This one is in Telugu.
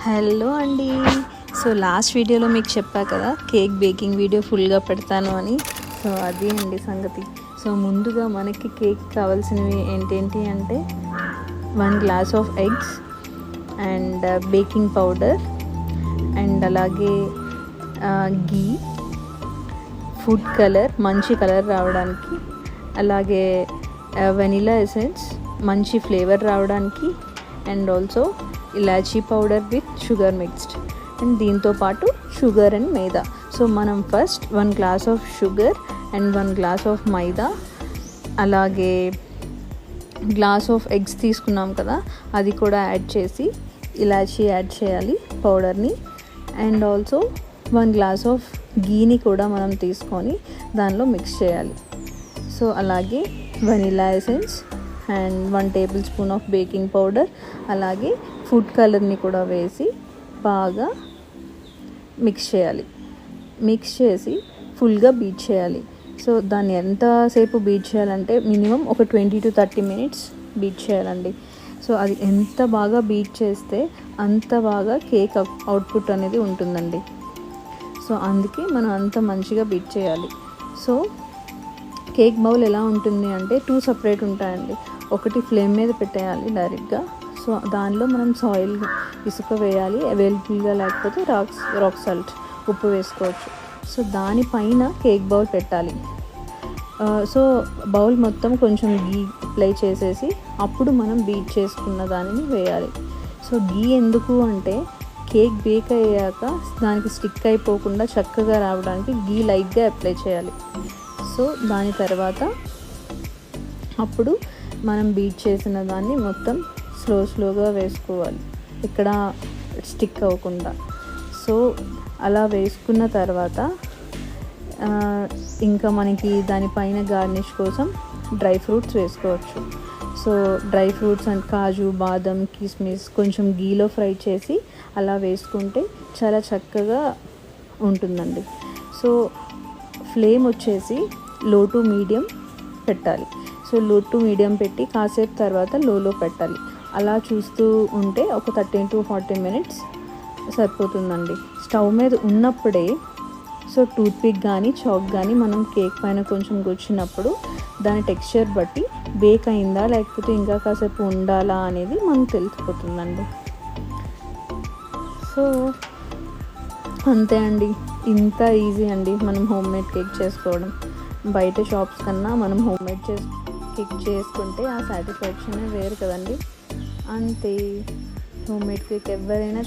హలో అండి. సో లాస్ట్ వీడియోలో మీకు చెప్పా కదా కేక్ బేకింగ్ వీడియో ఫుల్గా పెడతాను అని. సో అది అండి సంగతి. సో ముందుగా మనకి కేక్ కావాల్సినవి ఏంటేంటి అంటే 1 glass of eggs and baking powder and అలాగే గీ, ఫుడ్ కలర్ మంచి కలర్ రావడానికి, అలాగే వెనిలా ఎసెన్స్ మంచి ఫ్లేవర్ రావడానికి, and also elaichi powder with sugar mixed, and దీంతో పాటు షుగర్ అండ్ మైదా. సో మనం first 1 glass of sugar and 1 glass of maida, అలాగే గ్లాస్ ఆఫ్ ఎగ్స్ తీసుకున్నాం కదా అది కూడా యాడ్ చేసి ఇలాచీ యాడ్ చేయాలి పౌడర్ని, అండ్ ఆల్సో 1 గ్లాస్ ఆఫ్ గీని కూడా మనం తీసుకొని దానిలో మిక్స్ చేయాలి. సో అలాగే vanilla essence and 1 table spoon of baking powder, అలాగే ఫుడ్ కలర్ని కూడా వేసి బాగా మిక్స్ చేయాలి. మిక్స్ చేసి ఫుల్గా బీట్ చేయాలి. సో దాన్ని ఎంతసేపు బీట్ చేయాలంటే మినిమం ఒక 20 to 30 minutes బీట్ చేయాలండి. సో అది ఎంత బాగా బీట్ చేస్తే అంత బాగా కేక్ అవుట్పుట్ అనేది ఉంటుందండి. సో అందుకే మనం అంత మంచిగా బీట్ చేయాలి. సో కేక్ బౌల్ ఎలా ఉంటుంది అంటే 2 సపరేట్ ఉంటాయండి. ఒకటి ఫ్లేమ్ మీద పెట్టేయాలి డైరెక్ట్గా. సో దానిలో మనం సాయిల్ ఇసుక వేయాలి, అవైలబుల్గా లేకపోతే రాక్ సాల్ట్ ఉప్పు వేసుకోవచ్చు. సో దానిపైన కేక్ బౌల్ పెట్టాలి. సో బౌల్ మొత్తం కొంచెం గీ అప్లై చేసేసి అప్పుడు మనం బీట్ చేసుకున్న దానిని వేయాలి. సో గీ ఎందుకు అంటే కేక్ బేక్ అయ్యాక దానికి స్టిక్ అయిపోకుండా చక్కగా రావడానికి గీ లైట్గా అప్లై చేయాలి. సో దాని తర్వాత అప్పుడు మనం బీట్ చేసిన దాన్ని మొత్తం స్లోగా వేసుకోవాలి, ఇక్కడ స్టిక్ అవ్వకుండా. సో అలా వేసుకున్న తర్వాత ఇంకా మనకి దానిపైన గార్నిష్ కోసం డ్రై ఫ్రూట్స్ వేసుకోవచ్చు. సో డ్రై ఫ్రూట్స్ అండ్ కాజు, బాదం, కిస్మిస్ కొంచెం గీలో ఫ్రై చేసి అలా వేసుకుంటే చాలా చక్కగా ఉంటుందండి. సో ఫ్లేమ్ వచ్చేసి లో టు మీడియం పెట్టాలి. సో లో టు మీడియం పెట్టి కాసేపు తర్వాత లోలో పెట్టాలి. అలా చూస్తూ ఉంటే ఒక 30 to 40 minutes సరిపోతుందండి. స్టవ్ మీద ఉన్నప్పుడే సో టూత్పిక్ కానీ చాక్ కానీ మనం కేక్ పైన కొంచెం గుచ్చినప్పుడు దాని టెక్స్చర్ బట్టి బేక్ అయిందా లేకపోతే ఇంకా కాసేపు ఉండాలా అనేది మనకు తెలిసిపోతుందండి. సో అంతే అండి, ఇంత ఈజీ అండి మనం హోమ్ మేడ్ కేక్ చేసుకోవడం. బయట షాప్స్ కన్నా మనం హోమ్ మేడ్ కేక్ చేసుకుంటే ఆ సాటిస్ఫాక్షన్ వేరు కదండి. అంతే, హోమ్ మేడ్ కేక్ ఎవరైనా